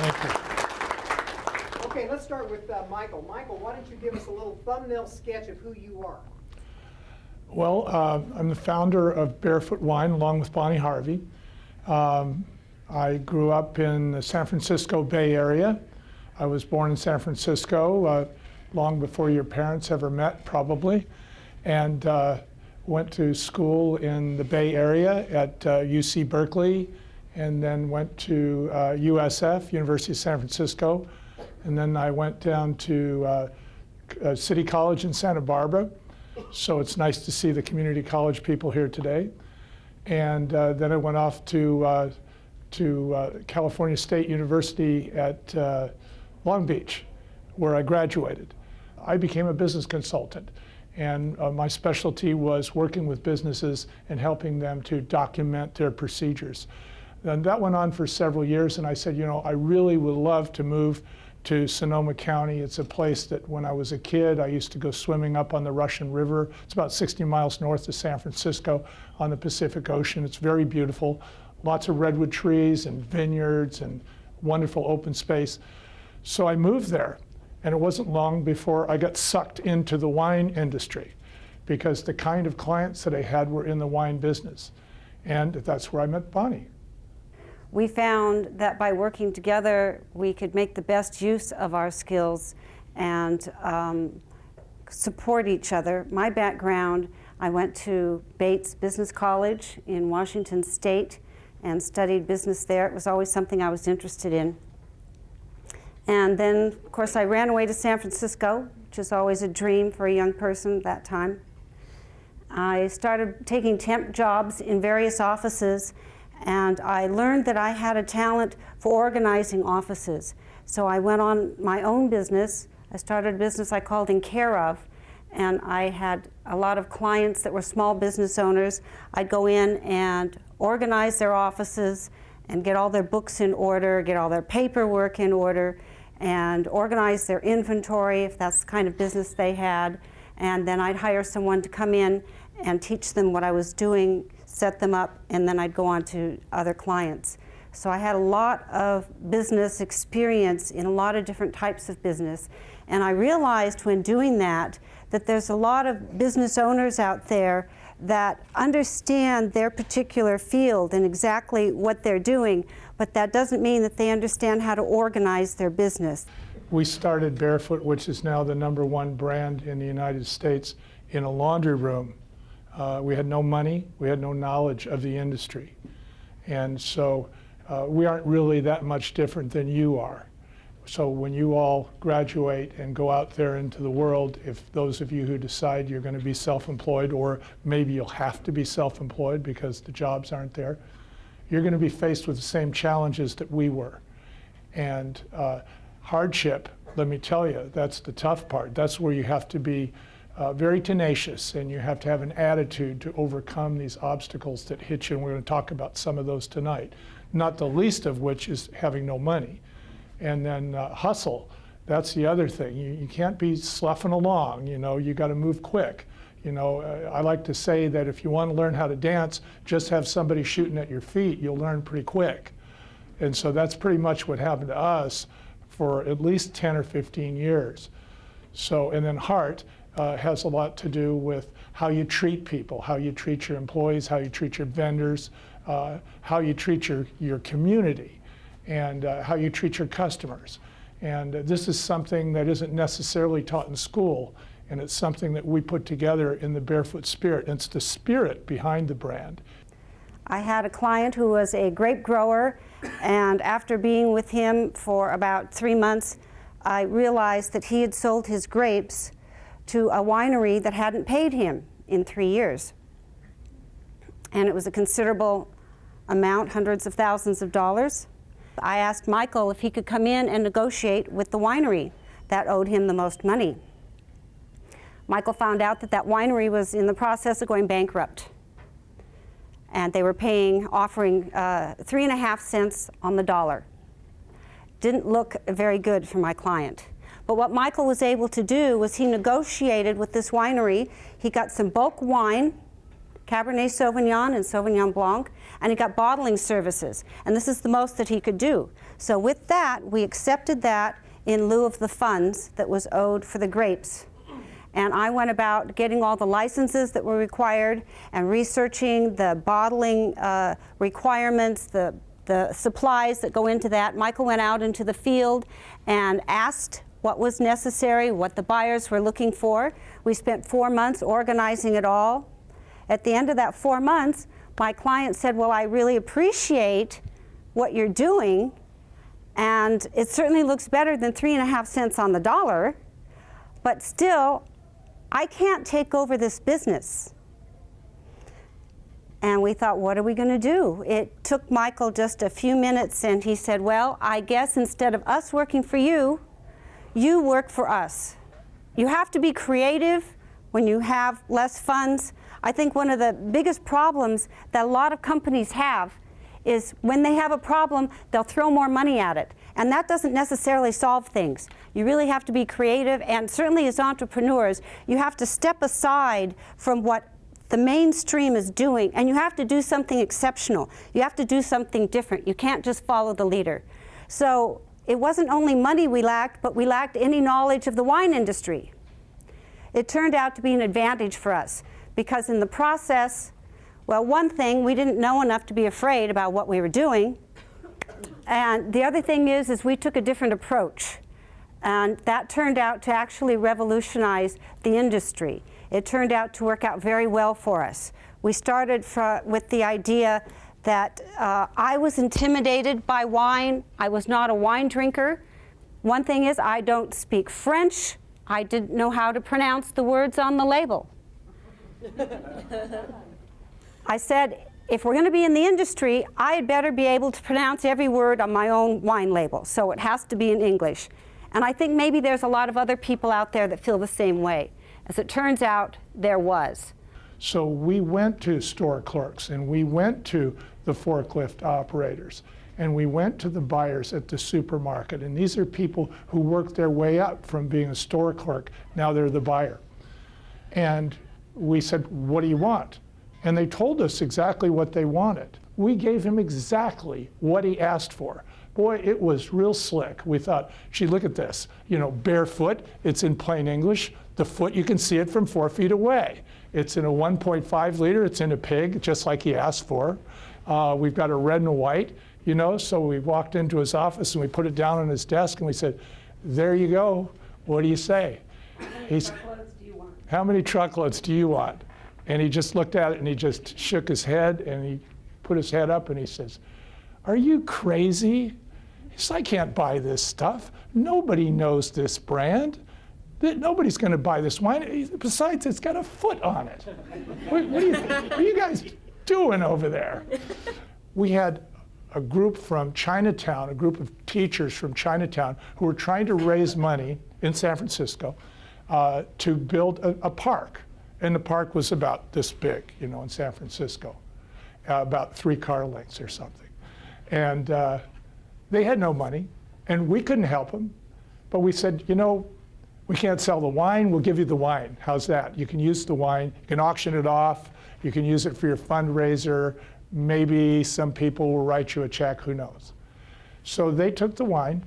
Thank you. Okay, let's start with Michael. Michael, why don't you give us a little thumbnail sketch of who you are? Well, I'm the founder of Barefoot Wine along with Bonnie Harvey. I grew up in the San Francisco Bay Area. I was born in San Francisco long before your parents ever met, probably, and went to school in the Bay Area at UC Berkeley, and then went to USF, University of San Francisco, and then I went down to City College in Santa Barbara. So it's nice to see the community college people here today. And then I went off to California State University at Long Beach, where I graduated. I became a business consultant, and my specialty was working with businesses and helping them to document their procedures. And that went on for several years, and I said, you know, I really would love to move to Sonoma County. It's a place that when I was a kid, I used to go swimming up on the Russian River. It's about 60 miles north of San Francisco on the Pacific Ocean. It's very beautiful. Lots of redwood trees and vineyards and wonderful open space. So I moved there, and it wasn't long before I got sucked into the wine industry, because the kind of clients that I had were in the wine business. And that's where I met Bonnie. We found that by working together, we could make the best use of our skills and support each other. My background, I went to Bates Business College in Washington State and studied business there. It was always something I was interested in. And then, of course, I ran away to San Francisco, which is always a dream for a young person at that time. I started taking temp jobs in various offices, and I learned that I had a talent for organizing offices. So I went on my own business. I started a business I called In Care Of, and I had a lot of clients that were small business owners. I'd go in and organize their offices and get all their books in order, get all their paperwork in order, and organize their inventory if that's the kind of business they had. And then I'd hire someone to come in and teach them what I was doing, set them up, and then I'd go on to other clients. So I had a lot of business experience in a lot of different types of business. And I realized when doing that there's a lot of business owners out there that understand their particular field and exactly what they're doing, but that doesn't mean that they understand how to organize their business. We started Barefoot, which is now the #1 brand in the United States, in a laundry room. We had no money, we had no knowledge of the industry. And so we aren't really that much different than you are. So when you all graduate and go out there into the world, if those of you who decide you're going to be self-employed, or maybe you'll have to be self-employed because the jobs aren't there, you're going to be faced with the same challenges that we were. And hardship, let me tell you, that's the tough part. That's where you have to be very tenacious, and you have to have an attitude to overcome these obstacles that hit you, and we're going to talk about some of those tonight, not the least of which is having no money. And then hustle, that's the other thing. You can't be sloughing along, you know, you got to move quick. You know, I like to say that if you want to learn how to dance, just have somebody shooting at your feet, you'll learn pretty quick. And so that's pretty much what happened to us for at least 10 or 15 years. So, and then heart has a lot to do with how you treat people, how you treat your employees, how you treat your vendors, how you treat your community, and how you treat your customers. And this is something that isn't necessarily taught in school, and it's something that we put together in the Barefoot spirit. And it's the spirit behind the brand. I had a client who was a grape grower, and after being with him for about 3 months, I realized that he had sold his grapes to a winery that hadn't paid him in 3 years. And it was a considerable amount, hundreds of thousands of dollars. I asked Michael if he could come in and negotiate with the winery that owed him the most money. Michael found out that that winery was in the process of going bankrupt. And they were offering 3.5 cents on the dollar. Didn't look very good for my client. But what Michael was able to do was he negotiated with this winery. He got some bulk wine, Cabernet Sauvignon and Sauvignon Blanc, and he got bottling services. And this is the most that he could do. So with that, we accepted that in lieu of the funds that was owed for the grapes. And I went about getting all the licenses that were required and researching the bottling requirements, the supplies that go into that. Michael went out into the field and asked what was necessary, what the buyers were looking for. We spent 4 months organizing it all. At the end of that 4 months, my client said, well, I really appreciate what you're doing, and it certainly looks better than 3.5 cents on the dollar, but still, I can't take over this business. And we thought, what are we going to do? It took Michael just a few minutes, and he said, well, I guess instead of us working for you, you work for us. You have to be creative when you have less funds. I think one of the biggest problems that a lot of companies have is when they have a problem, they'll throw more money at it. And that doesn't necessarily solve things. You really have to be creative, and certainly as entrepreneurs, you have to step aside from what the mainstream is doing, and you have to do something exceptional. You have to do something different. You can't just follow the leader. So it wasn't only money we lacked, but we lacked any knowledge of the wine industry. It turned out to be an advantage for us, because in the process, well, one thing, we didn't know enough to be afraid about what we were doing. And the other thing is we took a different approach. And that turned out to actually revolutionize the industry. It turned out to work out very well for us. We started with the idea that I was intimidated by wine. I was not a wine drinker. One thing is, I don't speak French. I didn't know how to pronounce the words on the label. I said, if we're going to be in the industry, I had better be able to pronounce every word on my own wine label, so it has to be in English. And I think maybe there's a lot of other people out there that feel the same way. As it turns out, there was. So we went to store clerks, and we went to the forklift operators, and we went to the buyers at the supermarket. And these are people who worked their way up from being a store clerk. Now they're the buyer. And we said, what do you want? And they told us exactly what they wanted. We gave him exactly what he asked for. Boy, it was real slick. We thought, gee, look at this. You know, Barefoot, it's in plain English. The foot, you can see it from 4 feet away. It's in a 1.5 liter, it's in a pig, just like he asked for. We've got a red and a white, you know, so we walked into his office and we put it down on his desk and we said, there you go, what do you say? How many truckloads do you want? And he just looked at it and he just shook his head and he put his head up and he says, are you crazy? He says, I can't buy this stuff. Nobody knows this brand. Nobody's going to buy this wine. Besides, it's got a foot on it. What are you guys doing over there? We had a group from Chinatown, a group of teachers from Chinatown who were trying to raise money in San Francisco to build a park. And the park was about this big, you know, in San Francisco, about 3 car lengths or something. And they had no money, and we couldn't help them. But we said, you know, we can't sell the wine, we'll give you the wine. How's that? You can use the wine, you can auction it off, you can use it for your fundraiser, maybe some people will write you a check, who knows. So they took the wine,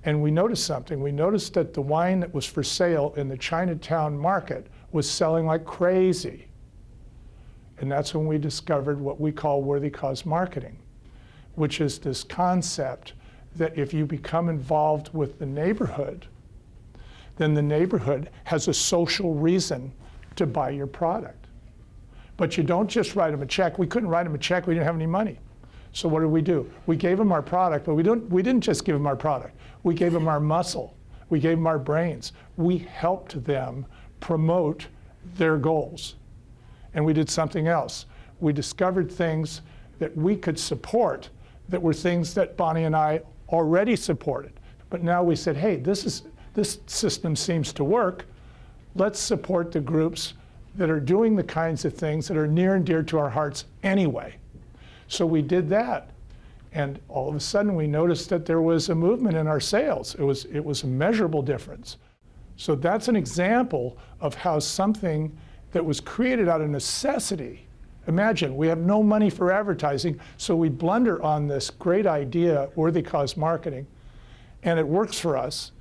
and we noticed something. We noticed that the wine that was for sale in the Chinatown market was selling like crazy. And that's when we discovered what we call worthy cause marketing, which is this concept that if you become involved with the neighborhood, then the neighborhood has a social reason to buy your product. But you don't just write them a check. We couldn't write them a check, we didn't have any money. So what did we do? We gave them our product, but we didn't just give them our product. We gave them our muscle. We gave them our brains. We helped them promote their goals. And we did something else. We discovered things that we could support that were things that Bonnie and I already supported. But now we said, hey, this system seems to work. Let's support the groups that are doing the kinds of things that are near and dear to our hearts anyway. So we did that. And all of a sudden we noticed that there was a movement in our sales. It was a measurable difference. So that's an example of how something that was created out of necessity Imagine, we have no money for advertising, so we blunder on this great idea, worthy cause marketing, and it works for us.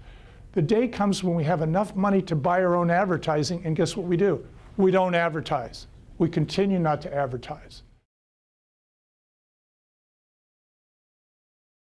The day comes when we have enough money to buy our own advertising, and guess what we do? We don't advertise. We continue not to advertise.